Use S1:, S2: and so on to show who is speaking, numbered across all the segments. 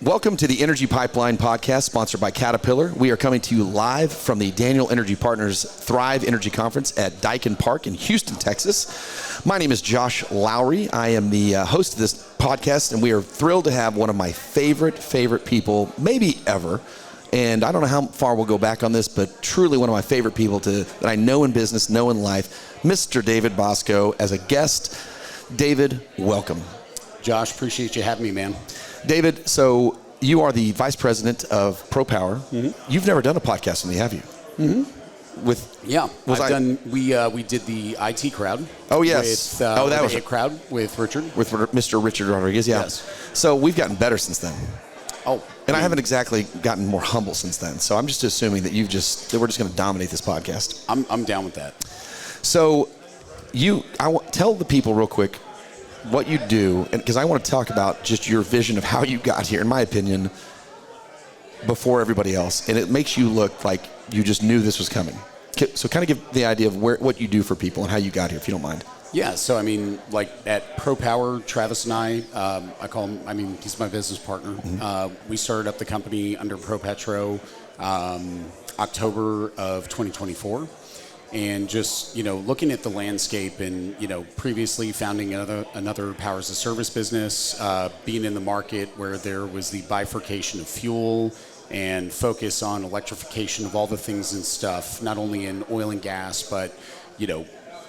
S1: Welcome to the Energy Pipeline Podcast, sponsored by Caterpillar. We are coming to you live from the Daniel Energy Partners Thrive Energy Conference at Daikin Park in Houston, Texas. My name is Josh Lowrey. I am the host of this podcast, and we are thrilled to have one of my favorite people, maybe ever. And I don't know how far we'll go back on this, but truly one of my favorite people that I know in business, know in life, Mr. Dave Bosco, as a guest. David, welcome.
S2: Josh, appreciate you having me, man.
S1: David, so you are the vice president of ProPower. Mm-hmm. You've never done a podcast with me, have you?
S2: Mm-hmm. We did the IT crowd.
S1: Oh, yes.
S2: That was a crowd with Richard.
S1: With Mr. Richard Rodriguez, yeah. Yes. So we've gotten better since then.
S2: Oh.
S1: And I haven't exactly gotten more humble since then. So I'm just assuming that we're just going to dominate this podcast.
S2: I'm down with that.
S1: So tell the people real quick what you do, and because I want to talk about just your vision of how you got here, in my opinion, before everybody else, and it makes you look like you just knew this was coming. So kind of give the idea of what you do for people and how you got here, if you don't mind.
S2: Yeah, so I mean, like at ProPower, Travis and I call him, he's my business partner. Mm-hmm. We started up the company under ProPetro October of 2024. And just, looking at the landscape and, previously founding another power as a service business, being in the market where there was the bifurcation of fuel and focus on electrification of all the things and stuff, not only in oil and gas, but,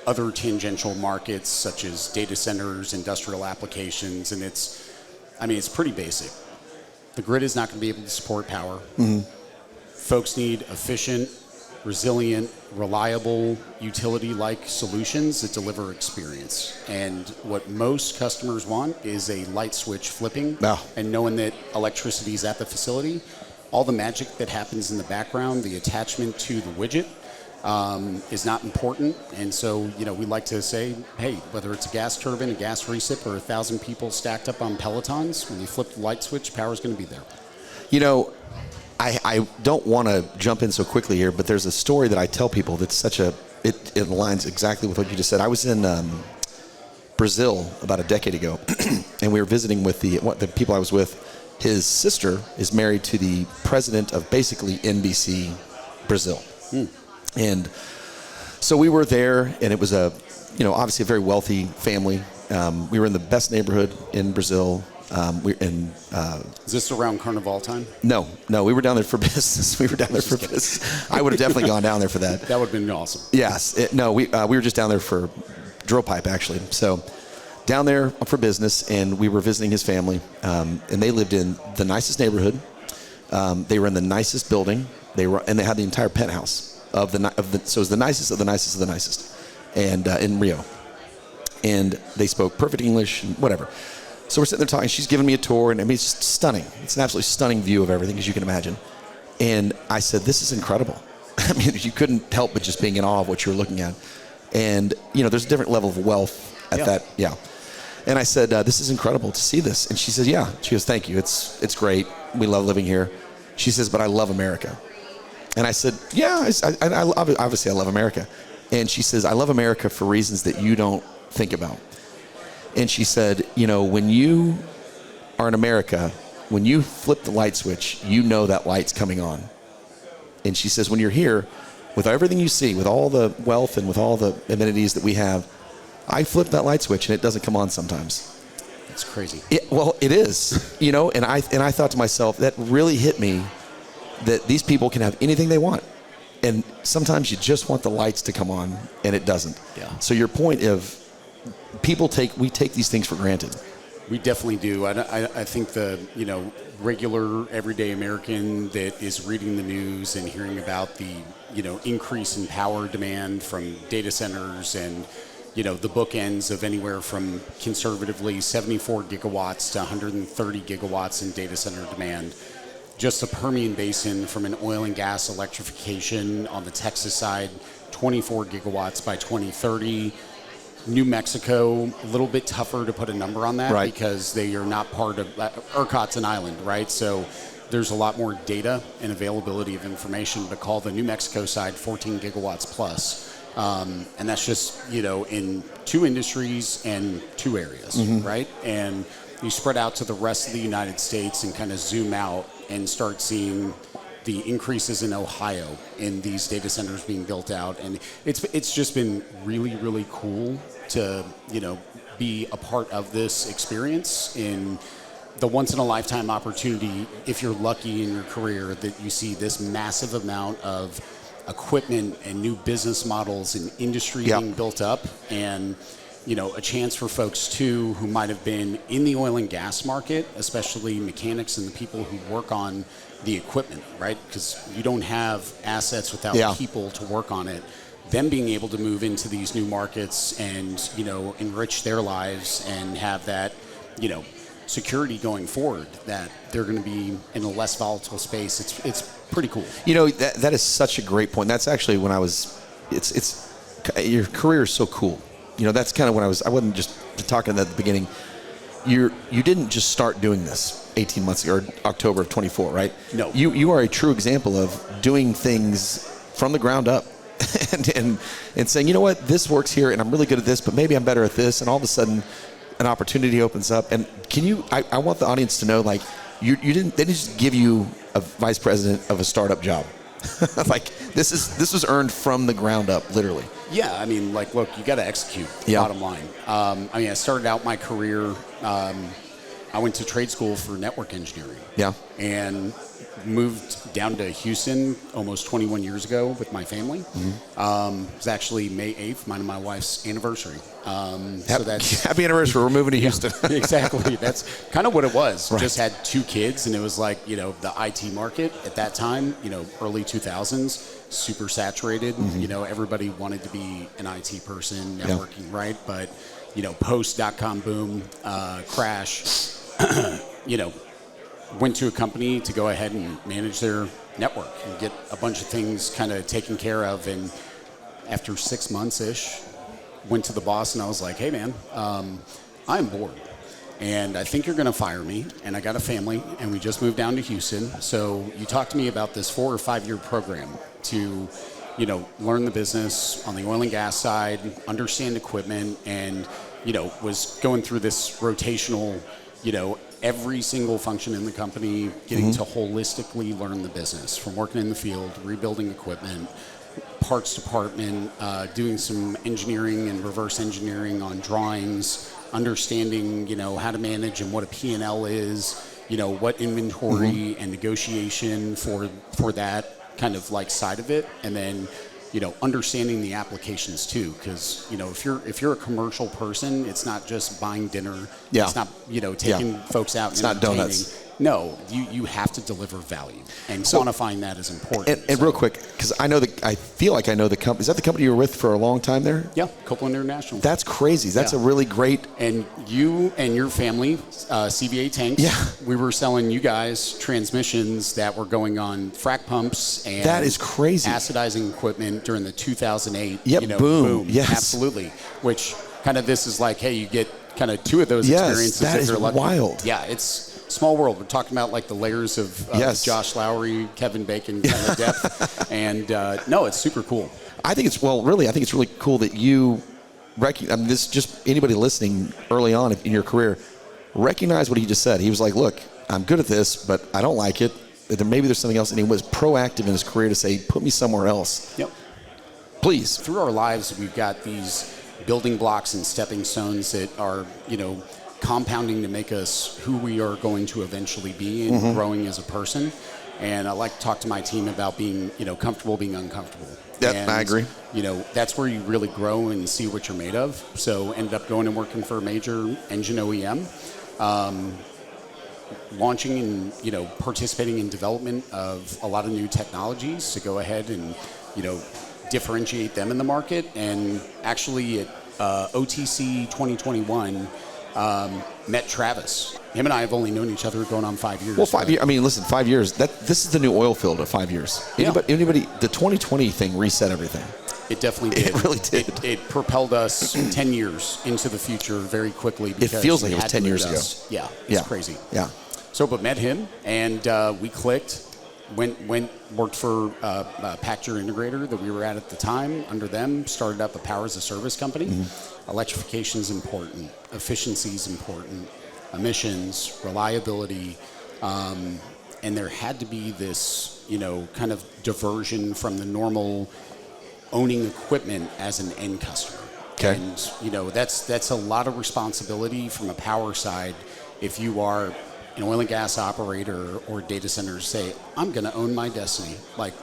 S2: other tangential markets such as data centers, industrial applications. And it's pretty basic. The grid is not going to be able to support power. Mm-hmm. Folks need efficient, resilient, reliable, utility-like solutions that deliver experience. And what most customers want is a light switch flipping and knowing that electricity is at the facility. All the magic that happens in the background, the attachment to the widget, is not important. And so, we like to say, hey, whether it's a gas turbine, a gas recip, or 1,000 people stacked up on Pelotons, when you flip the light switch, power's going to be there.
S1: I don't want to jump in so quickly here, but there's a story that I tell people that's it aligns exactly with what you just said. I was in Brazil about a decade ago, and we were visiting with the people I was with. His sister is married to the president of basically NBC Brazil. And so we were there, and it was obviously a very wealthy family. We were in the best neighborhood in Brazil.
S2: Is this around Carnival time?
S1: No, we were down there for business. Business. I would have definitely gone down there for that.
S2: That would have been awesome.
S1: Yes. We were just down there for drill pipe, actually. So down there for business, and we were visiting his family, and they lived in the nicest neighborhood. They were in the nicest building. And they had the entire penthouse so it was the nicest of the nicest of the nicest, and in Rio. And they spoke perfect English and whatever. So we're sitting there talking. She's giving me a tour, and it's just stunning. It's an absolutely stunning view of everything, as you can imagine. And I said, "This is incredible." You couldn't help but just being in awe of what you were looking at. And there's a different level of wealth at that. Yeah. And I said, "This is incredible to see this." And she says, "Yeah." She goes, "Thank you. It's great. We love living here." She says, "But I love America." And I said, "Yeah, obviously I love America." And she says, "I love America for reasons that you don't think about." And she said, when you are in America, when you flip the light switch, that light's coming on. And she says, when you're here, with everything you see, with all the wealth and with all the amenities that we have, I flip that light switch and it doesn't come on sometimes.
S2: It's crazy.
S1: It is, and I thought to myself, that really hit me, that these people can have anything they want. And sometimes you just want the lights to come on, and it doesn't.
S2: Yeah.
S1: So your point of, we take these things for granted.
S2: We definitely do. I think the regular everyday American that is reading the news and hearing about the increase in power demand from data centers and the bookends of anywhere from conservatively 74 gigawatts to 130 gigawatts in data center demand. Just the Permian Basin from an oil and gas electrification on the Texas side, 24 gigawatts by 2030. New Mexico, a little bit tougher to put a number on that, right, because they are not part of, ERCOT's an island, right? So there's a lot more data and availability of information, but call the New Mexico side 14 gigawatts plus. And that's just, in two industries and two areas, right? And you spread out to the rest of the United States and kind of zoom out and start seeing the increases in Ohio in these data centers being built out. And it's just been really, really cool to, be a part of this experience in the once in a lifetime opportunity, if you're lucky in your career, that you see this massive amount of equipment and new business models and industry being built up, and a chance for folks too who might have been in the oil and gas market, especially mechanics and the people who work on the equipment, right? Because you don't have assets without people to work on it. Them being able to move into these new markets and enrich their lives and have that security going forward, that they're going to be in a less volatile space. It's pretty cool.
S1: That is such a great point. That's actually when I was. It's your career is so cool. That's kind of when I wasn't just talking at the beginning. You didn't just start doing this 18 months ago, or October of 24, right?
S2: No.
S1: You are a true example of doing things from the ground up. and saying, this works here, and I'm really good at this, but maybe I'm better at this, and all of a sudden, an opportunity opens up. And I want the audience to know, like, they didn't just give you a vice president of a startup job. Like, this was earned from the ground up, literally.
S2: Yeah, I mean, like, look, you got to execute. Bottom line. I started out my career. I went to trade school for network engineering. Yeah. And moved down to Houston almost 21 years ago with my family. Mm-hmm. It was actually May 8th, mine and my wife's anniversary. So that's
S1: happy anniversary. We're moving to Houston.
S2: Exactly. That's kind of what it was.
S1: Right.
S2: Just had 2 kids, and it was like, the IT market at that time, early 2000s, super saturated. Mm-hmm. Everybody wanted to be an IT person, networking, right? But, post .com boom, crash, went to a company to go ahead and manage their network and get a bunch of things kind of taken care of. And after 6 months-ish, went to the boss and I was like, hey man, I'm bored and I think you're going to fire me, and I got a family and we just moved down to Houston. So you talked to me about this 4 or 5 year program to, learn the business on the oil and gas side, understand equipment, and, was going through this rotational, every single function in the company, getting to holistically learn the business, from working in the field, rebuilding equipment, parts department, doing some engineering and reverse engineering on drawings, understanding, how to manage and what a P&L is, what inventory and negotiation for that kind of like side of it, and then understanding the applications too, because if you're a commercial person, it's not just buying dinner. Yeah. It's not taking folks out.
S1: It's not donuts.
S2: No, you have to deliver value, and quantifying that is important.
S1: And real quick, because I feel like I know the company. Is that the company you were with for a long time there?
S2: Yeah, Copeland International.
S1: That's crazy. That's a really great.
S2: And you and your family, CVA tanks. Yeah. We were selling you guys transmissions that were going on frac pumps and
S1: that is crazy.
S2: Acidizing equipment during the 2008.
S1: Yep. Boom. Yes.
S2: Absolutely. Which kind of this is like, hey, you get kind of 2 of those experiences.
S1: That is wild.
S2: Yeah, it's small world. We're talking about like the layers of Josh Lowrey, Kevin Bacon kind of depth. And no, it's super cool.
S1: I think it's really cool that you recognize, this just anybody listening early on in your career, recognize what he just said. He was like, look, I'm good at this, but I don't like it. Maybe there's something else. And he was proactive in his career to say, put me somewhere else.
S2: Yep.
S1: Please.
S2: Through our lives, we've got these building blocks and stepping stones that are, compounding to make us who we are going to eventually be and growing as a person. And I like to talk to my team about being, comfortable being uncomfortable.
S1: Yep,
S2: and,
S1: I agree.
S2: That's where you really grow and see what you're made of. So ended up going and working for a major engine OEM, launching and, participating in development of a lot of new technologies to go ahead and, differentiate them in the market. And actually at OTC 2021, met Travis. Him and I have only known each other going on 5 years.
S1: Well, 5 years. I mean, listen, 5 years. This is the new Oilfield of 5 years. Anybody, the 2020 thing reset everything.
S2: It definitely did.
S1: It really did.
S2: It propelled us 10 years into the future very quickly.
S1: It feels like it was 10 years ago.
S2: Yeah, it's crazy.
S1: Yeah.
S2: So, but met him, and we clicked. Worked for a Pacture integrator that we were at the time. Under them, started up a power as a service company. Electrification is important. Efficiency is important. emissions, reliability, and there had to be this, kind of diversion from the normal owning equipment as an end customer.
S1: Okay.
S2: And, that's a lot of responsibility from a power side. If you are an oil and gas operator or data centers, say, I'm going to own my destiny. Like,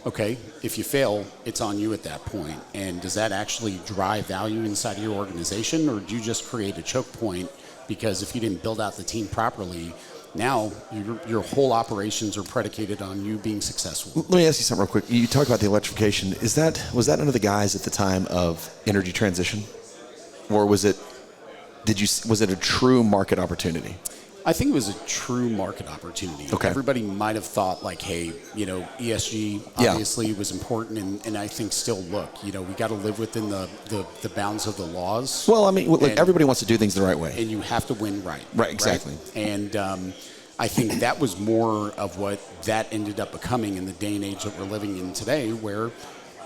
S2: okay, if you fail, it's on you at that point. And does that actually drive value inside of your organization, or do you just create a choke point? Because if you didn't build out the team properly, now your whole operations are predicated on you being successful.
S1: Let me ask you something real quick. You talk about the electrification. Was that under the guise at the time of energy transition, or was it a true market opportunity?
S2: I think it was a true market opportunity.
S1: Okay.
S2: Everybody might have thought like, hey, ESG obviously was important, and I think still we got to live within the bounds of the laws.
S1: Well, I mean, everybody wants to do things the right way.
S2: And you have to win right.
S1: Right, exactly.
S2: Right? And I think that was more of what that ended up becoming in the day and age that we're living in today, where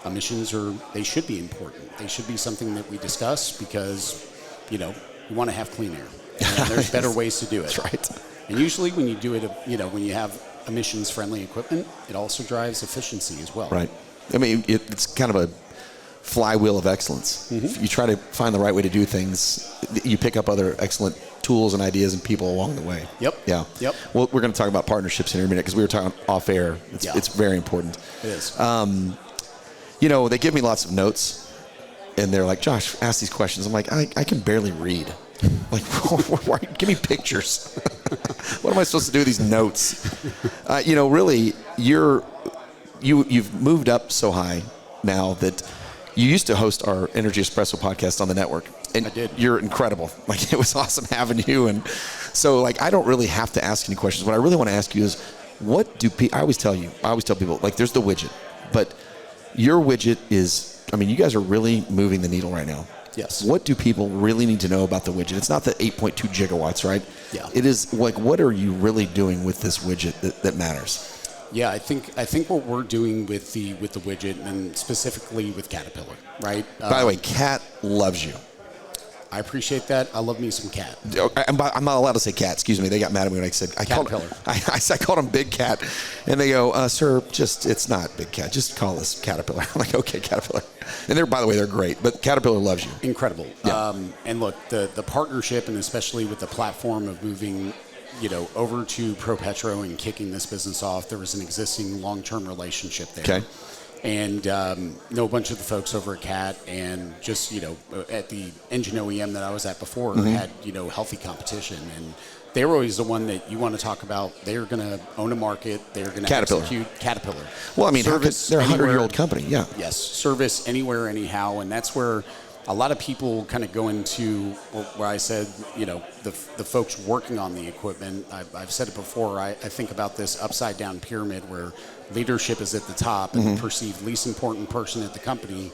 S2: emissions they should be important. They should be something that we discuss because, we want to have clean air. And there's better ways to do it.
S1: That's right.
S2: And usually when you do it, when you have emissions-friendly equipment, it also drives efficiency as well.
S1: Right. I mean, it's kind of a flywheel of excellence.
S2: Mm-hmm.
S1: If you try to find the right way to do things, you pick up other excellent tools and ideas and people along the way.
S2: Yep.
S1: Yeah.
S2: Yep.
S1: Well, we're going to talk about partnerships here in a minute because we were talking off air. It's very important.
S2: It is.
S1: They give me lots of notes, and they're like, Josh, ask these questions. I'm like, I can barely read. Like, give me pictures. What am I supposed to do with these notes? Really, you've moved up so high now that you used to host our Energy Espresso podcast on the network. And
S2: I did.
S1: You're incredible. Like, it was awesome having you. And so, I don't really have to ask any questions. What I really want to ask you is, I always tell people, like, there's the widget. But your widget is, you guys are really moving the needle right now.
S2: Yes.
S1: What do people really need to know about the widget? It's not the 8.2 gigawatts, right?
S2: Yeah.
S1: It is like, what are you really doing with this widget that matters?
S2: Yeah, I think what we're doing with the widget, and specifically with Caterpillar, right?
S1: By the way, Cat loves you.
S2: I appreciate that. I love me some Cat.
S1: I'm not allowed to say Cat. Excuse me. They got mad at me when I said
S2: Caterpillar.
S1: I called him Big Cat, and they go, "Sir, it's not Big Cat. Just call us Caterpillar." I'm like, "Okay, Caterpillar." And by the way, they're great. But Caterpillar loves you.
S2: Incredible.
S1: Yeah.
S2: And look, the partnership, and especially with the platform of moving, over to ProPetro and kicking this business off, there was an existing long-term relationship there.
S1: Okay.
S2: And know a bunch of the folks over at CAT, and just at the engine OEM that I was at before had healthy competition, and they were always the one that you want to talk about. They're going to own a market. They're going to execute Caterpillar.
S1: Well, they're a
S2: anywhere,
S1: 100-year-old company. Yeah.
S2: Yes, service anywhere, anyhow, and that's where a lot of people kind of go into where I said, the folks working on the equipment. I've said it before. I think about this upside down pyramid where leadership is at the top, and the perceived least important person at the company,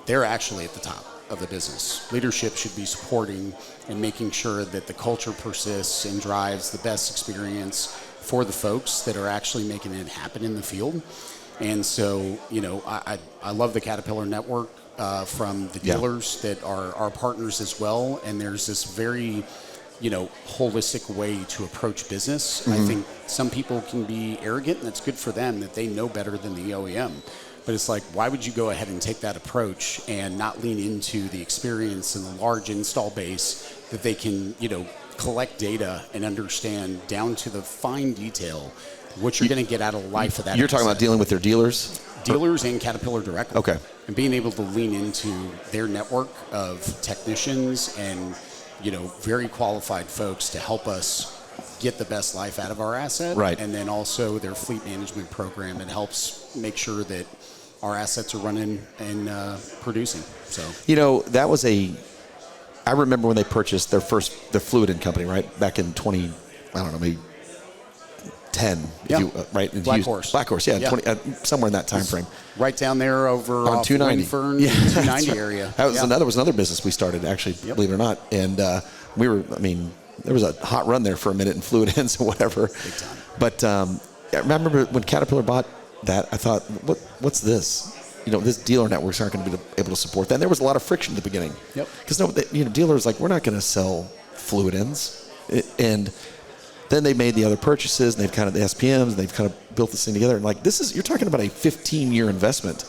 S2: they're actually at the top of the business. Leadership should be supporting and making sure that the culture persists and drives the best experience for the folks that are actually making it happen in the field. And so, I love the Caterpillar network from the dealers that are our partners as well. And there's this very holistic way to approach business. I think some people can be arrogant, and that's good for them that they know better than the OEM. But it's like, why would you go ahead and take that approach and not lean into the experience and the large install base that they can, collect data and understand down to the fine detail what you're going to get out of the life of that.
S1: You're talking about dealing with their dealers?
S2: Dealers and Caterpillar directly.
S1: Okay.
S2: And being able to lean into their network of technicians and very qualified folks to help us get the best life out of our asset.
S1: Right.
S2: And then also their fleet management program that helps make sure that our assets are running and producing. So
S1: that was I remember when they purchased their Fluid company, right? Back in maybe 10, right?
S2: Black Horse,
S1: yeah. 20, somewhere in that time frame.
S2: Right down there over
S1: on 290.
S2: Fern, 290 area.
S1: That was another business we started, actually, believe it or not. And there was a hot run there for a minute in Fluid Ends or whatever.
S2: Big time.
S1: But I remember when Caterpillar bought that, I thought, what's this? This dealer networks aren't going to be able to support that. And there was a lot of friction at the beginning.
S2: Yep.
S1: Because dealers we're not going to sell fluid ends. And then they made the other purchases, and they've kind of the SPMs, and they've kind of built this thing together. And like, you're talking about a 15-year investment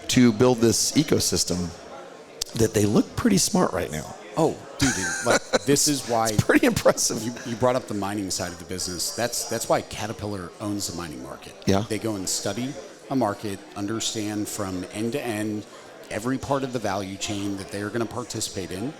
S1: to build this ecosystem that they look pretty smart right now.
S2: Oh, dude, like this is why
S1: it's pretty impressive.
S2: You brought up the mining side of the business. That's why Caterpillar owns the mining market.
S1: Yeah.
S2: They go and study a market, understand from end to end every part of the value chain that they are going to participate in,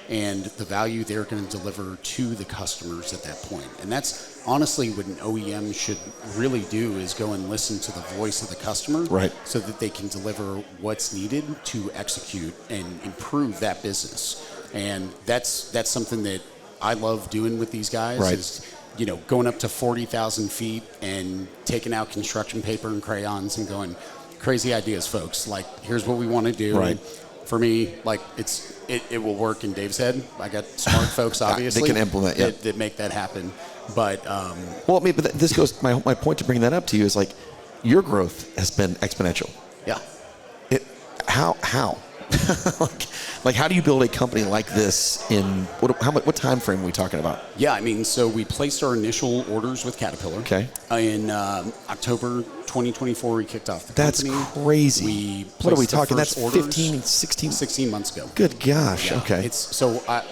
S2: and the value they're going to deliver to the customers at that point. And that's honestly what an OEM should really do, is go and listen to the voice of the customer,
S1: right,
S2: so that they can deliver what's needed to execute and improve that business. And that's something that I love doing with these guys,
S1: right,
S2: is, you know, going up to 40,000 feet and taking out construction paper and crayons and going, crazy ideas, folks. Like, here's what we want to do.
S1: Right.
S2: For me, like, it will work in Dave's head. I got smart folks, obviously.
S1: They can implement,
S2: that make that happen. But
S1: well, I mean, but this goes. My point to bring that up to you is, like, your growth has been exponential.
S2: Yeah.
S1: How? like, how do you build a company like this in what time frame are we talking about?
S2: Yeah, I mean, so we placed our initial orders with Caterpillar.
S1: Okay.
S2: In October 2024, we kicked off the
S1: That's
S2: company.
S1: That's crazy. What are we talking? That's 15, 16
S2: months ago.
S1: Good gosh.
S2: Yeah.
S1: Okay.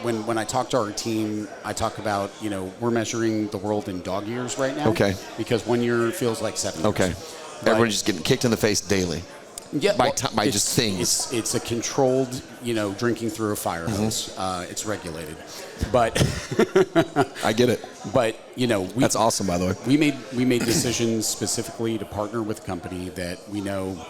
S2: When I talk to our team, I talk about, you know, we're measuring the world in dog years right now.
S1: Okay.
S2: Because 1 year feels like 7 years.
S1: Okay. Everyone's just getting kicked in the face daily.
S2: Yeah,
S1: by just things.
S2: It's a controlled, you know, drinking through a fire hose. Mm-hmm. It's regulated, but
S1: I get it.
S2: But you know,
S1: that's awesome. By the way,
S2: we made decisions specifically to partner with a company that we know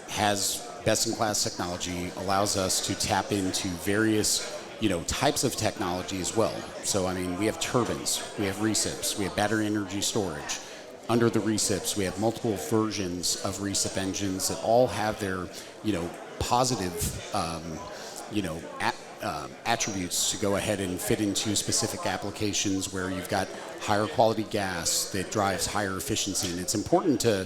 S2: has best-in-class technology, allows us to tap into various, you know, types of technology as well. So I mean, we have turbines, we have recips, we have battery energy storage. Under the recips, we have multiple versions of recip engines that all have their, you know, positive, attributes to go ahead and fit into specific applications where you've got higher quality gas that drives higher efficiency. And it's important to,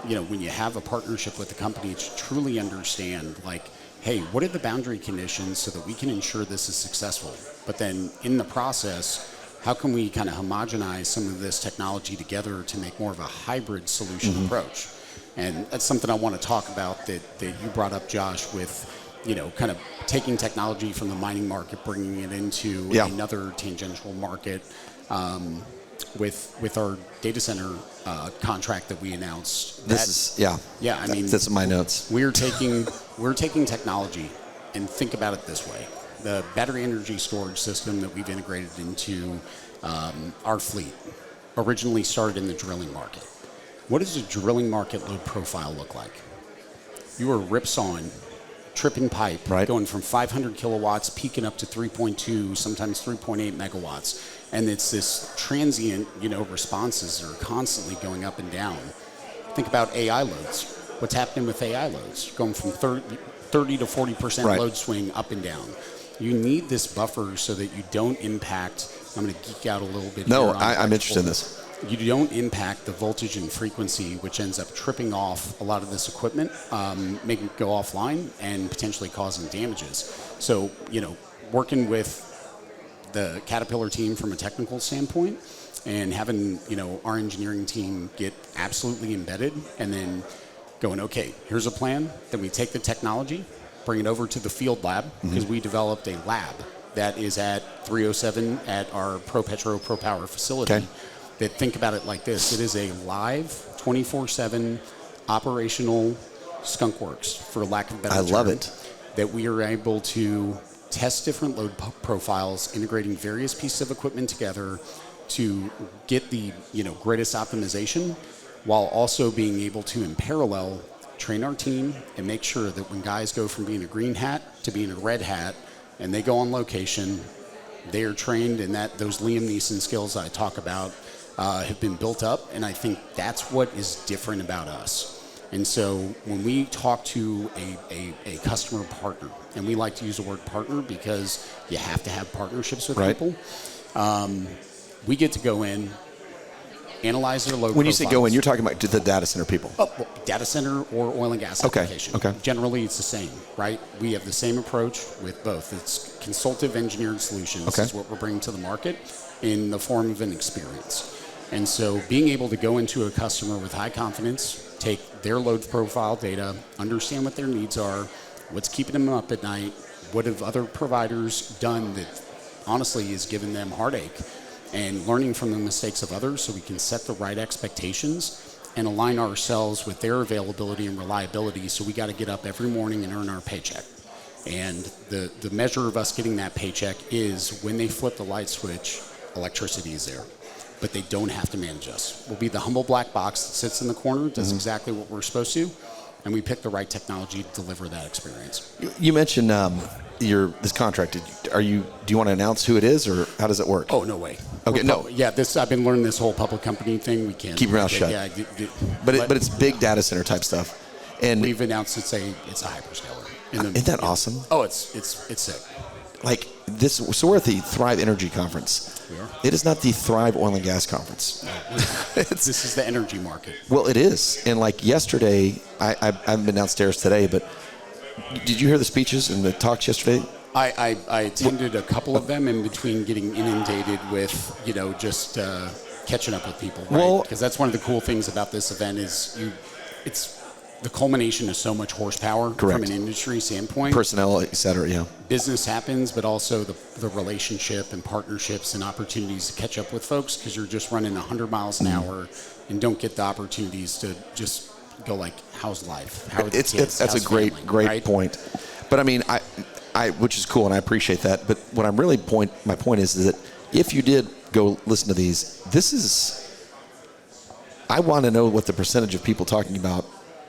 S2: you know, when you have a partnership with a company, to truly understand, like, hey, what are the boundary conditions so that we can ensure this is successful? But then in the process, how can we kind of homogenize some of this technology together to make more of a hybrid solution approach? And that's something I want to talk about that you brought up, Josh, with, you know, kind of taking technology from the mining market, bringing it into another tangential market, with our data center contract that we announced. I mean,
S1: that's in my notes.
S2: We're taking technology, and think about it this way. The battery energy storage system that we've integrated into our fleet originally started in the drilling market. What does a drilling market load profile look like? You are ripsaw, tripping pipe, going from 500 kilowatts, peaking up to 3.2, sometimes 3.8 megawatts. And it's this transient, you know, responses that are constantly going up and down. Think about AI loads. What's happening with AI loads? Going from 30 to 40% load swing up and down. You need this buffer so that you don't impact. I'm going to geek out a little bit.
S1: No, I'm interested in this.
S2: You don't impact the voltage and frequency, which ends up tripping off a lot of this equipment, making it go offline and potentially causing damages. So, you know, working with the Caterpillar team from a technical standpoint and having, you know, our engineering team get absolutely embedded and then going, okay, here's a plan. Then we take the technology, bring it over to the field lab, because we developed a lab that is at 307 at our ProPower facility.
S1: Okay.
S2: That, think about it like this. It is a live 24/7 operational skunkworks, for lack of a better term. I
S1: love it.
S2: That we are able to test different load profiles, integrating various pieces of equipment together to get the, you know, greatest optimization, while also being able to, in parallel, train our team and make sure that when guys go from being a green hat to being a red hat and they go on location, they are trained, and that those Liam Neeson skills I talk about have been built up. And I think that's what is different about us. And so when we talk to a customer partner, and we like to use the word partner because you have to have partnerships with people, we get to go in, analyze their load
S1: When you say go
S2: profiles.
S1: in, you're talking about the data center people.
S2: Oh, well, data center or oil and gas application.
S1: Okay.
S2: Generally, it's the same, right? We have the same approach with both. It's consultative engineered solutions is what we're bringing to the market in the form of an experience. And so being able to go into a customer with high confidence, take their load profile data, understand what their needs are, what's keeping them up at night, what have other providers done that honestly has given them heartache, and learning from the mistakes of others so we can set the right expectations and align ourselves with their availability and reliability. So we got to get up every morning and earn our paycheck. And the measure of us getting that paycheck is when they flip the light switch, electricity is there. But they don't have to manage us. We'll be the humble black box that sits in the corner, does exactly what we're supposed to, and we pick the right technology to deliver that experience.
S1: You mentioned this contract. Do you want to announce who it is, or how does it work?
S2: Oh, no way.
S1: Okay, no.
S2: Yeah, I've been learning this whole public company thing. We can't
S1: Keep your mouth shut.
S2: Yeah,
S1: but it's big data center type stuff, and
S2: we've announced it's a hyperscaler.
S1: Isn't that awesome?
S2: Oh, it's sick.
S1: Like this, so we're at the Thrive Energy Conference.
S2: We are.
S1: It is not the Thrive Oil and Gas Conference.
S2: This is the energy market.
S1: Well, it is. And like yesterday, I haven't been downstairs today, but did you hear the speeches and the talks yesterday?
S2: I attended a couple of them in between getting inundated with, just catching up with people, right?
S1: Well,
S2: because that's one of the cool things about this event is it's the culmination of so much horsepower
S1: Correct.
S2: from an industry standpoint.
S1: Personnel, et cetera, yeah.
S2: Business happens, but also the relationship and partnerships and opportunities to catch up with folks because you're just running 100 miles an hour and don't get the opportunities to just go like, how's life? How are the kids?
S1: That's
S2: How's
S1: a great
S2: right?
S1: point. But I mean, I which is cool and I appreciate that. But what I'm really my point is that if you did go listen to these, I want to know what the percentage of people talking about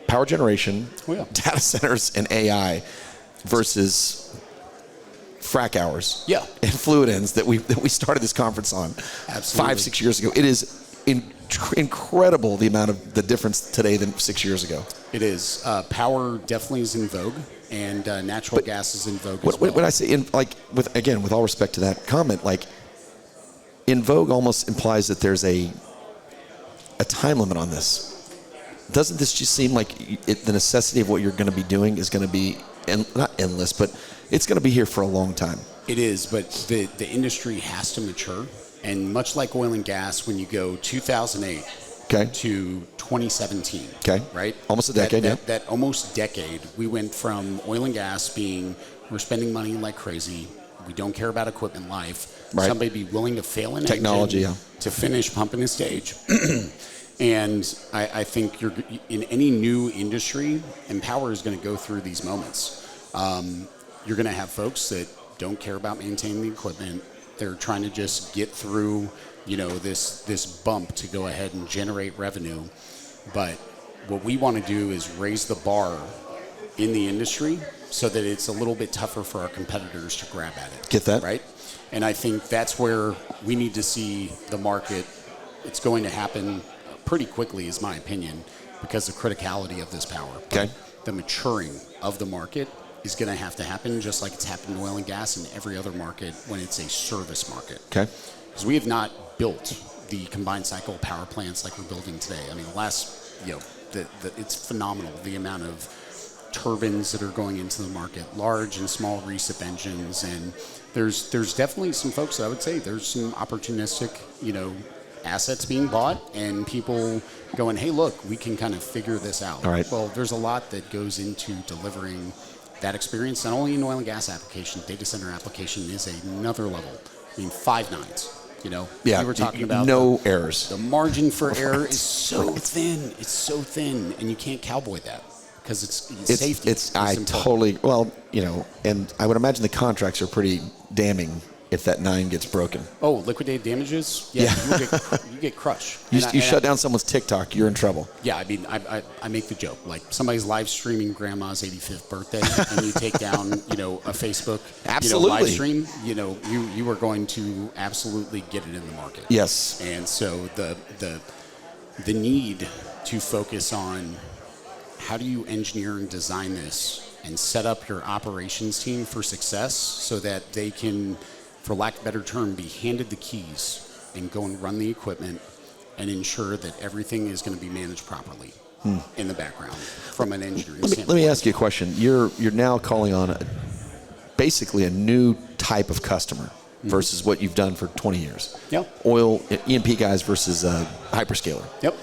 S1: power generation, data centers, and AI versus frac hours and fluid ends that we started this conference on 5-6 years ago. It is incredible the amount of the difference today than 6 years ago.
S2: It is. Power definitely is in vogue, and natural gas is in vogue as well.
S1: When I say with all respect to that comment, like in vogue almost implies that there's a time limit on this. Doesn't this just seem like the necessity of what you're going to be doing is going to be not endless, but it's going to be here for a long time?
S2: It is, but the industry has to mature. And much like oil and gas, when you go 2008 to 2017, right?
S1: Almost a decade,
S2: that almost decade, we went from oil and gas being, we're spending money like crazy, we don't care about equipment life, somebody be willing to fail in
S1: technology,
S2: to finish pumping a stage. And I think you're in any new industry, and power is going to go through these moments. You're going to have folks that don't care about maintaining the equipment. They're trying to just get through, this bump to go ahead and generate revenue. But what we want to do is raise the bar in the industry so that it's a little bit tougher for our competitors to grab at it.
S1: Get that?
S2: Right? And I think that's where we need to see the market. It's going to happen pretty quickly, is my opinion, because of the criticality of this power.
S1: Okay.
S2: The maturing of the market is going to have to happen just like it's happened in oil and gas and every other market when it's a service market.
S1: Okay.
S2: Because we have not built the combined cycle power plants like we're building today. I mean, it's phenomenal the amount of turbines that are going into the market, large and small recip engines, and there's definitely some folks that I would say there's some opportunistic, assets being bought and people going, hey, look, we can kind of figure this out.
S1: All right.
S2: Well, there's a lot that goes into delivering that experience, not only in oil and gas application, data center application is another level. I mean, 5 nines,
S1: Yeah,
S2: we were talking about
S1: no errors.
S2: The margin for error is so thin. It's so thin, and you can't cowboy that because it's safety.
S1: And I would imagine the contracts are pretty damning if that 9 gets broken.
S2: Oh, liquidated damages? Yeah. You get crushed.
S1: You shut down someone's TikTok, you're in trouble.
S2: Yeah, I mean, I make the joke. Like, somebody's live streaming grandma's 85th birthday, and you take down, a Facebook live stream, you are going to absolutely get it in the market.
S1: Yes.
S2: And so the need to focus on how do you engineer and design this and set up your operations team for success so that they can, for lack of a better term, be handed the keys and go and run the equipment and ensure that everything is going to be managed properly in the background from an engineering standpoint.
S1: Let me ask you a question. You're now calling on basically a new type of customer versus what you've done for 20 years.
S2: Yep.
S1: Oil, E&P guys versus hyperscaler.
S2: Yep.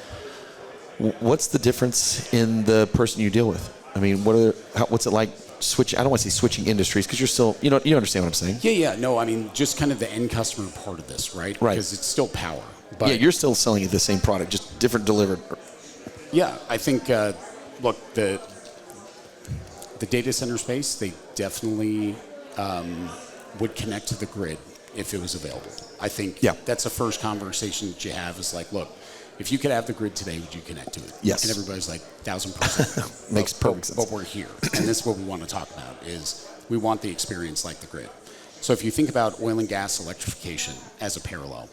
S1: What's the difference in the person you deal with? I mean, what's it like switching? I don't want to say switching industries because you're still, you understand what I'm saying?
S2: Yeah. No, I mean, just kind of the end customer part of this, right?
S1: Right.
S2: Because it's still power. But
S1: yeah, you're still selling the same product, just different delivered.
S2: Yeah, I think, look, the data center space, they definitely would connect to the grid if it was available. I think that's the first conversation that you have is like, look, if you could have the grid today, would you connect to it?
S1: Yes.
S2: And everybody's like, 1,000%.
S1: Makes perfect sense.
S2: But we're here. And this is what we want to talk about is we want the experience like the grid. So if you think about oil and gas electrification as a parallel,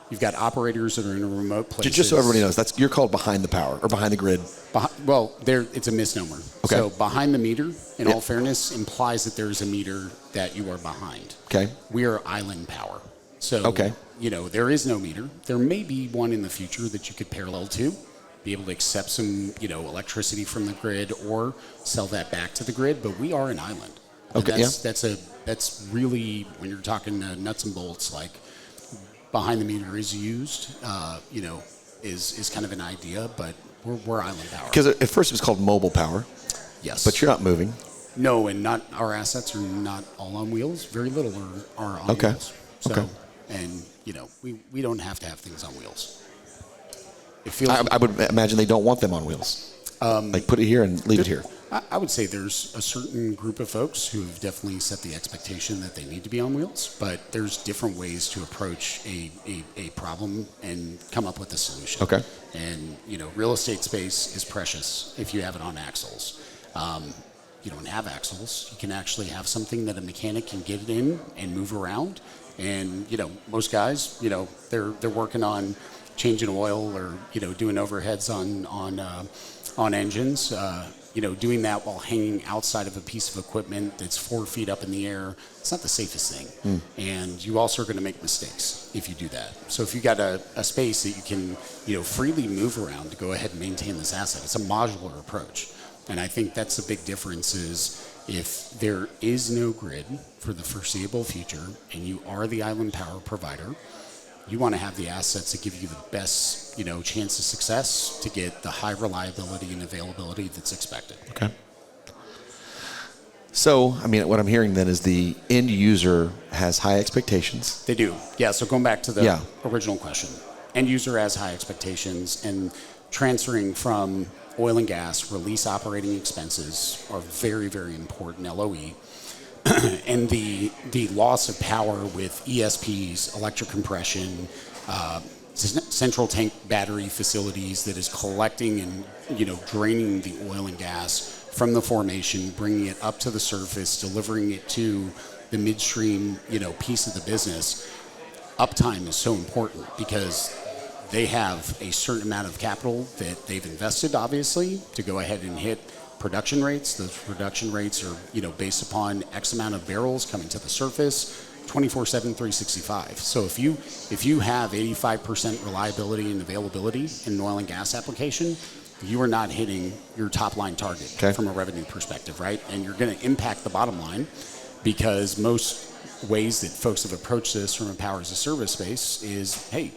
S2: you've got operators that are in a remote place.
S1: Just so everybody knows, you're called behind the power or behind the grid.
S2: It's a misnomer.
S1: Okay.
S2: So behind the meter, in all fairness, implies that there's a meter that you are behind.
S1: Okay.
S2: We are island power. So, there is no meter. There may be one in the future that you could parallel to, be able to accept some, electricity from the grid or sell that back to the grid, but we are an island.
S1: Okay.
S2: That's really, when you're talking nuts and bolts, like behind the meter is used, is kind of an idea, but we're island power.
S1: Because at first it was called mobile power.
S2: Yes.
S1: But you're not moving.
S2: No, and not our assets are not all on wheels. Very little are on wheels. So, and we don't have to have things on wheels. It feels.
S1: I would imagine they don't want them on wheels. Like put it here and leave it here.
S2: I would say there's a certain group of folks who have definitely set the expectation that they need to be on wheels, but there's different ways to approach a problem and come up with a solution.
S1: Okay.
S2: And, real estate space is precious if you have it on axles. You don't have axles. You can actually have something that a mechanic can get it in and move around. And, most guys, they're working on changing oil or, doing overheads on engines. Doing that while hanging outside of a piece of equipment that's 4 feet up in the air, it's not the safest thing. And you also are going to make mistakes if you do that. So if you got a space that you can, freely move around to go ahead and maintain this asset, it's a modular approach. And I think that's the big difference is if there is no grid for the foreseeable future and you are the island power provider, you want to have the assets that give you the best, chance of success to get the high reliability and availability that's expected.
S1: Okay. So, what I'm hearing then is the end user has high expectations.
S2: They do. Yeah, so going back to the original question, end user has high expectations, and transferring from oil and gas, release operating expenses are very, very important, LOE. And the loss of power with ESPs, electric compression, central tank battery facilities that is collecting and draining the oil and gas from the formation, bringing it up to the surface, delivering it to the midstream piece of the business. Uptime is so important because they have a certain amount of capital that they've invested, obviously, to go ahead and hit production rates. Those production rates are, based upon X amount of barrels coming to the surface, 24/7, 365. So if you have 85% reliability and availability in an oil and gas application, you are not hitting your top line target from a revenue perspective, right? And you're going to impact the bottom line because most ways that folks have approached this from a power as a service space is, hey,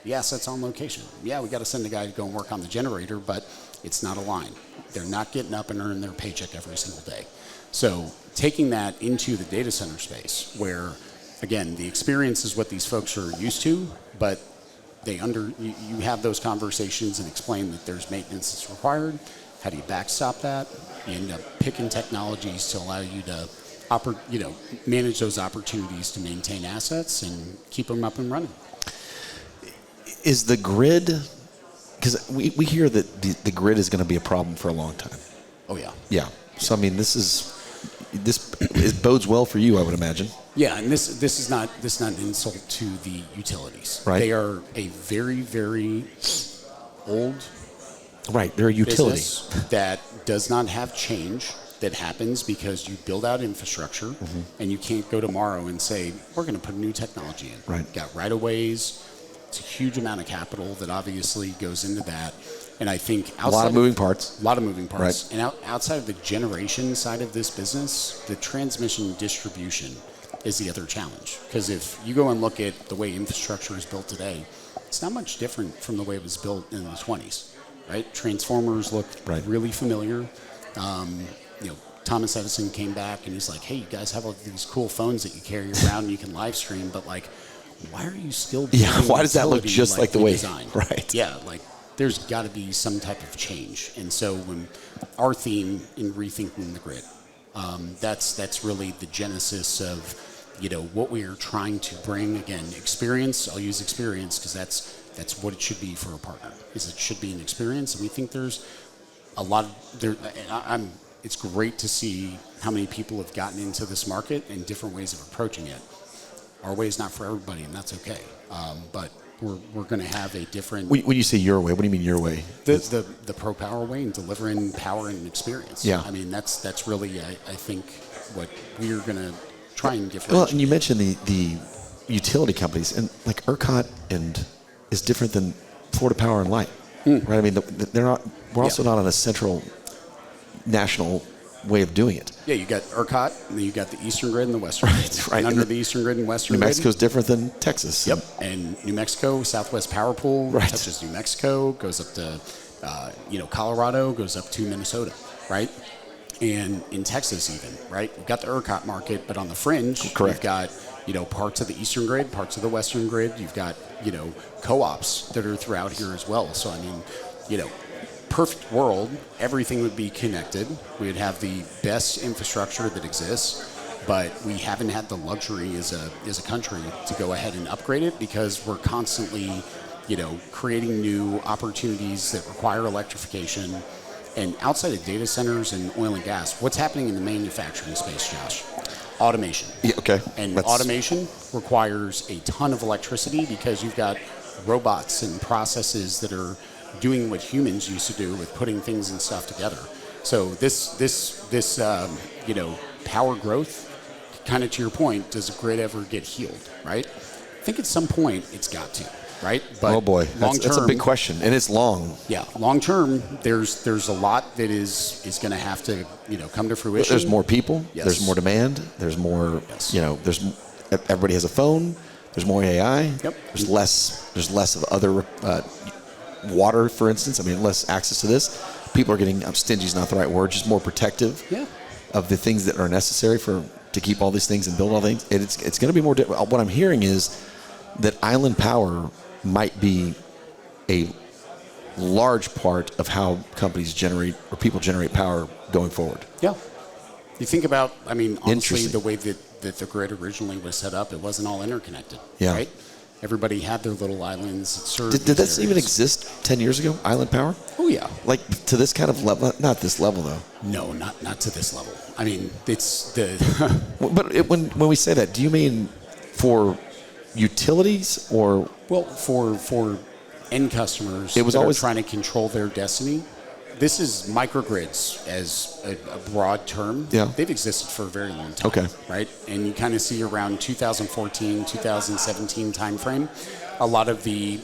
S2: the asset's on location. Yeah, we got to send a guy to go and work on the generator, but it's not aligned. They're not getting up and earning their paycheck every single day. So taking that into the data center space where, again, the experience is what these folks are used to, but you have those conversations and explain that there's maintenance that's required. How do you backstop that? You end up picking technologies to allow you to manage those opportunities to maintain assets and keep them up and running.
S1: Is the grid, because we hear that the grid is going to be a problem for a long time.
S2: Oh, yeah.
S1: Yeah. So, it bodes well for you, I would imagine.
S2: Yeah, and this is not an insult to the utilities.
S1: Right.
S2: They are a very, very old
S1: they're a utility
S2: business that does not have change that happens because you build out infrastructure and you can't go tomorrow and say, we're going to put a new technology in.
S1: Right.
S2: Got right-of-ways, It's a huge amount of capital that obviously goes into that. And I think outside
S1: a lot of moving parts.
S2: A lot of moving parts.
S1: Right.
S2: And outside of the generation side of this business, the transmission distribution is the other challenge. Because if you go and look at the way infrastructure is built today, it's not much different from the way it was built in the 20s, right? Transformers look really familiar. Thomas Edison came back and he's like, hey, you guys have all these cool phones that you carry around and you can live stream, but like, why are you still doing
S1: why does that look just like the way
S2: designed?
S1: Right.
S2: Yeah, like there's got to be some type of change. And so when our theme in rethinking the grid, that's really the genesis of what we are trying to bring. Again, experience. I'll use experience because that's what it should be for a partner. Is it should be an experience, and we think there's a lot of there. It's great to see how many people have gotten into this market and different ways of approaching it. Our way is not for everybody, and that's okay. But we're going to have a different.
S1: When you say your way, what do you mean your way?
S2: The ProPower way and delivering power and experience.
S1: Yeah.
S2: I mean that's really I think what we're going to try and differentiate.
S1: Well, and you mentioned the utility companies, and like ERCOT is different than Florida Power and Light, right? I mean they're not. We're also not on a central national way of doing it.
S2: Yeah, you got ERCOT, and then you got the Eastern Grid and the Western Grid.
S1: Right.
S2: And under the Eastern Grid and Western
S1: New
S2: Grid.
S1: Mexico's different than Texas.
S2: Yep. And New Mexico, Southwest Power Pool touches New Mexico, goes up to Colorado, goes up to Minnesota, right? And in Texas even, right? We've got the ERCOT market, but on the fringe,
S1: Correct.
S2: You've got parts of the Eastern Grid, parts of the Western Grid. You've got co-ops that are throughout here as well. So I mean, perfect world, everything would be connected. We would have the best infrastructure that exists, but we haven't had the luxury as a country to go ahead and upgrade it because we're constantly, creating new opportunities that require electrification. And outside of data centers and oil and gas, what's happening in the manufacturing space, Josh? Automation.
S1: Yeah, okay.
S2: And automation requires a ton of electricity because you've got robots and processes that are doing what humans used to do with putting things and stuff together. So this power growth, kind of to your point, does the grid ever get healed, right? I think at some point it's got to, right? But
S1: oh boy,
S2: long
S1: that's
S2: term,
S1: a big question, and it's long.
S2: Yeah, long term, there's a lot that is going to have to come to fruition.
S1: There's more people.
S2: Yes.
S1: There's more demand. There's more.
S2: Yes.
S1: Everybody has a phone. There's more AI.
S2: Yep.
S1: There's less of other water, for instance. I mean, less access to this. People are getting stingy is not the right word. Just more protective of the things that are necessary to keep all these things and build all things. And it's going to be more. What I'm hearing is that island power might be a large part of how companies generate or people generate power going forward.
S2: Yeah. You think about, honestly, the way that the grid originally was set up, it wasn't all interconnected, right? Everybody had their little islands.
S1: Did that even exist 10 years ago, island power?
S2: Oh, yeah.
S1: Like to this kind of level? Not this level, though.
S2: No, not to this level. I mean, it's the...
S1: But when we say that, do you mean for utilities or...
S2: Well, for end customers
S1: it was always
S2: trying to control their destiny. This is microgrids as a broad term.
S1: Yeah.
S2: They've existed for a very long time.
S1: Okay.
S2: Right? And you kind of see around 2014, 2017 timeframe, a lot of the,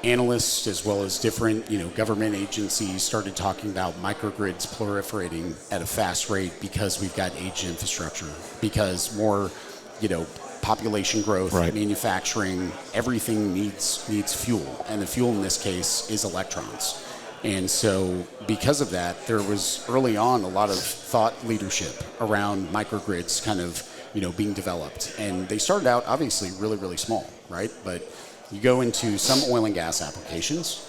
S2: analysts as well as different, government agencies started talking about microgrids proliferating at a fast rate because we've got aged infrastructure, because more, population growth, manufacturing, everything needs fuel. And the fuel in this case is electrons. And so because of that, there was early on a lot of thought leadership around microgrids kind of, being developed. And they started out obviously really, really small, right? But you go into some oil and gas applications.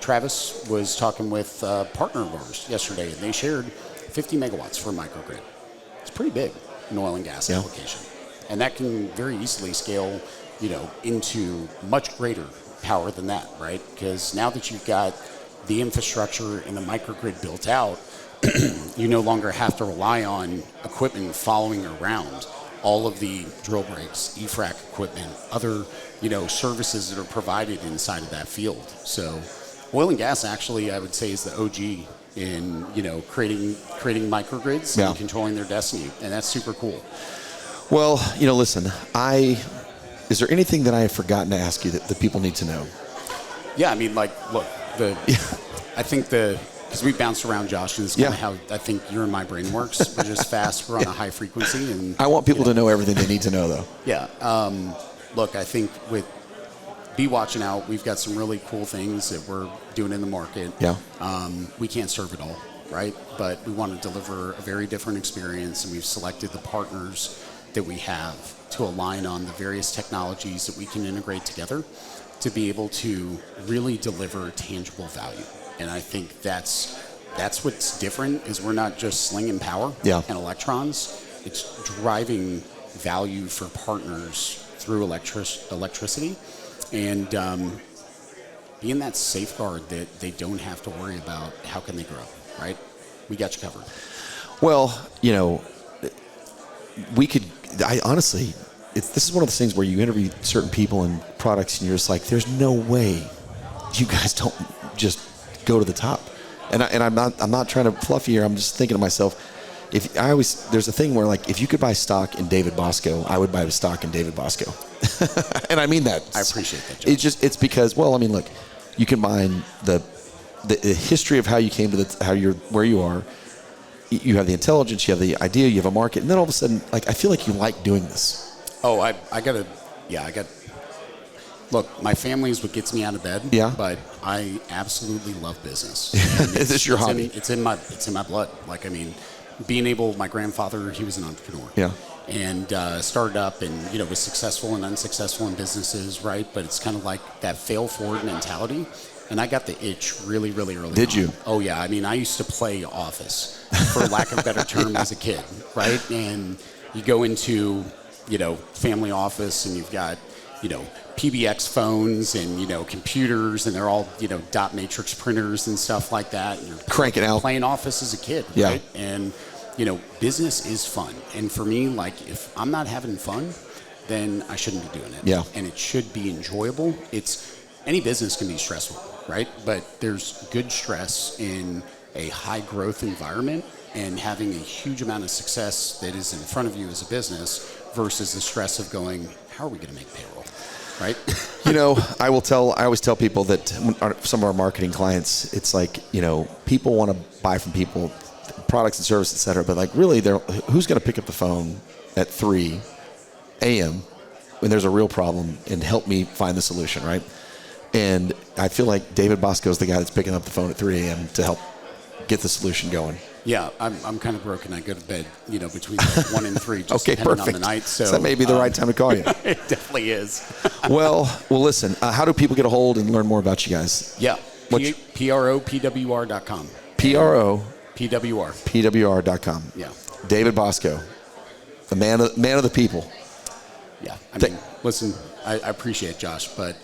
S2: Travis was talking with a partner of ours yesterday, and they shared 50 megawatts for a microgrid. It's pretty big in oil and gas application. And that can very easily scale, into much greater power than that, right? Because now that you've got the infrastructure and the microgrid built out, you no longer have to rely on equipment following around all of the drill rigs, e-frac equipment, other, services that are provided inside of that field. So oil and gas actually, I would say, is the OG in, creating microgrids and controlling their destiny. And that's super cool.
S1: Well, listen, I Is there anything that I have forgotten to ask you that the people need to know?
S2: Yeah, I mean, like, look, I think because we bounced around, Josh, and it's kind of how I think your and my brain works. We're just fast. We're on a high frequency. And
S1: I want people to know everything they need to know, though.
S2: Yeah. Look, I think be watching out. We've got some really cool things that we're doing in the market.
S1: Yeah.
S2: We can't serve it all, right? But we want to deliver a very different experience, and we've selected the partners that we have to align on the various technologies that we can integrate together to be able to really deliver tangible value. And I think that's what's different is we're not just slinging power and electrons. It's driving value for partners through electricity and being that safeguard that they don't have to worry about how can they grow, right? We got you covered.
S1: Well, honestly, this is one of those things where you interview certain people and products and you're just like, there's no way you guys don't just go to the top. And I'm not trying to fluff here. I'm just thinking to myself, there's a thing where like, if you could buy stock in David Bosco, I would buy the stock in David Bosco. And I mean that.
S2: I appreciate that, Josh.
S1: It's because, well, I mean, look, you combine the history of how you came to where you are. You have the intelligence, you have the idea, you have a market, and then all of a sudden, like, I feel like you like doing this.
S2: Oh, look, my family is what gets me out of bed.
S1: Yeah.
S2: But I absolutely love business.
S1: Is this your hobby?
S2: It's in my blood. Like, I mean, my grandfather, he was an entrepreneur.
S1: Yeah.
S2: And started up and, was successful and unsuccessful in businesses, right? But it's kind of like that fail forward mentality. And I got the itch really, really early on.
S1: Did you?
S2: Oh, yeah. I mean, I used to play Office, for lack of a better term, as a kid, right? And you go into, family office and you've got, PBX phones and, computers, and they're all, dot matrix printers and stuff like that. And you're
S1: cranking out.
S2: Playing Office as a kid, right? And, business is fun. And for me, like, if I'm not having fun, then I shouldn't be doing it.
S1: Yeah.
S2: And it should be enjoyable. Any business can be stressful, right? But there's good stress in a high growth environment and having a huge amount of success that is in front of you as a business versus the stress of going, how are we going to make payroll, right?
S1: I always tell people that some of our marketing clients, it's like, people want to buy from people, products and services, et cetera, but like really, who's going to pick up the phone at 3 a.m. when there's a real problem and help me find the solution, right? And I feel like David Bosco is the guy that's picking up the phone at 3 a.m. to help get the solution going.
S2: Yeah, I'm kind of broken. I go to bed, between 1 and 3, just depending on the night. So
S1: that may be the right time to call you.
S2: It definitely is.
S1: well, listen. How do people get a hold and learn more about you guys?
S2: Yeah, PROPWR.com.
S1: PROPWR.com.
S2: Yeah.
S1: David Bosco, the man of the people.
S2: Yeah, I mean, listen, I appreciate it, Josh, but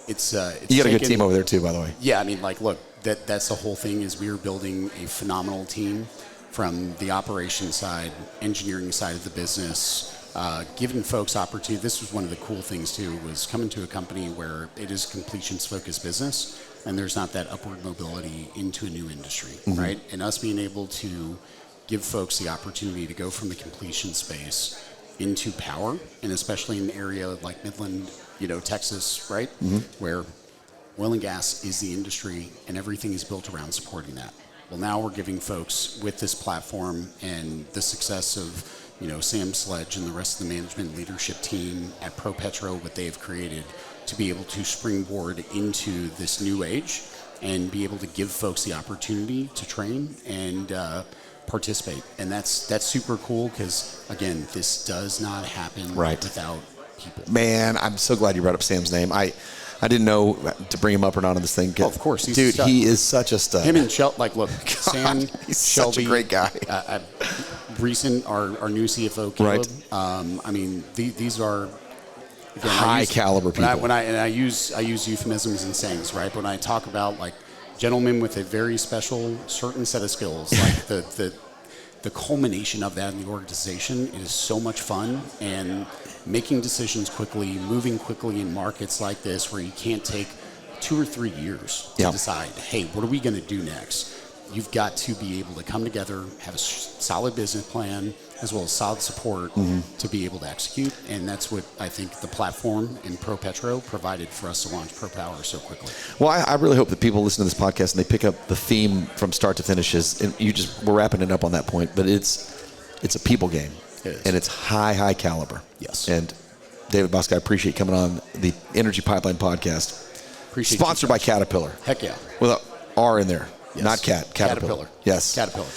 S2: it's
S1: you got a good team over there too, by the way.
S2: Yeah, I mean, like, look, that's the whole thing is we are building a phenomenal team from the operations side, engineering side of the business, giving folks opportunity. This was one of the cool things too, was coming to a company where it is completions focused business and there's not that upward mobility into a new industry, right? And us being able to give folks the opportunity to go from the completion space into power, and especially in an area like Midland, Texas, right? Where oil and gas is the industry and everything is built around supporting that. Well, now we're giving folks with this platform and the success of, Sam Sledge and the rest of the management leadership team at ProPetro, what they've created to be able to springboard into this new age and be able to give folks the opportunity to train and participate. And that's super cool because, again, this does not happen without people. Man,
S1: I'm so glad you brought up Sam's name. I didn't know to bring him up or not on this thing.
S2: Of course.
S1: Dude, he is such a stud.
S2: Him and Shelby, God, Sam,
S1: he's
S2: Shelby,
S1: such a great guy.
S2: Our new CFO, Caleb.
S1: Right.
S2: I mean, these are again,
S1: high caliber people.
S2: I use euphemisms and sayings, right? But when I talk about like gentlemen with a very special certain set of skills, like the culmination of that in the organization is so much fun, and making decisions quickly, moving quickly in markets like this where you can't take 2 or 3 years to decide, hey, what are we going to do next? you've got to be able to come together, have a solid business plan, as well as solid support to be able to execute. And that's what I think the platform in ProPetro provided for us to launch ProPower so quickly.
S1: Well, I really hope that people listen to this podcast and they pick up the theme from start to finish. And we're wrapping it up on that point, but it's a people game.
S2: It is.
S1: And it's high caliber.
S2: Yes.
S1: And David Bosco, I appreciate coming on the Energy Pipeline Podcast.
S2: Appreciate
S1: Sponsored by Caterpillar.
S2: Heck yeah.
S1: With a R in there.
S2: Yes.
S1: Not cat. Caterpillar. Yes.
S2: Caterpillar.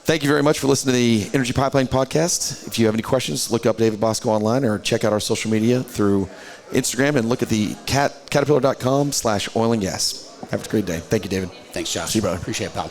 S1: Thank you very much for listening to the Energy Pipeline Podcast. If you have any questions, look up David Bosco online or check out our social media through Instagram and look at the caterpillar.com/oil and gas. Have a great day. Thank you, David.
S2: Thanks, Josh.
S1: See you, brother.
S2: Appreciate it, pal.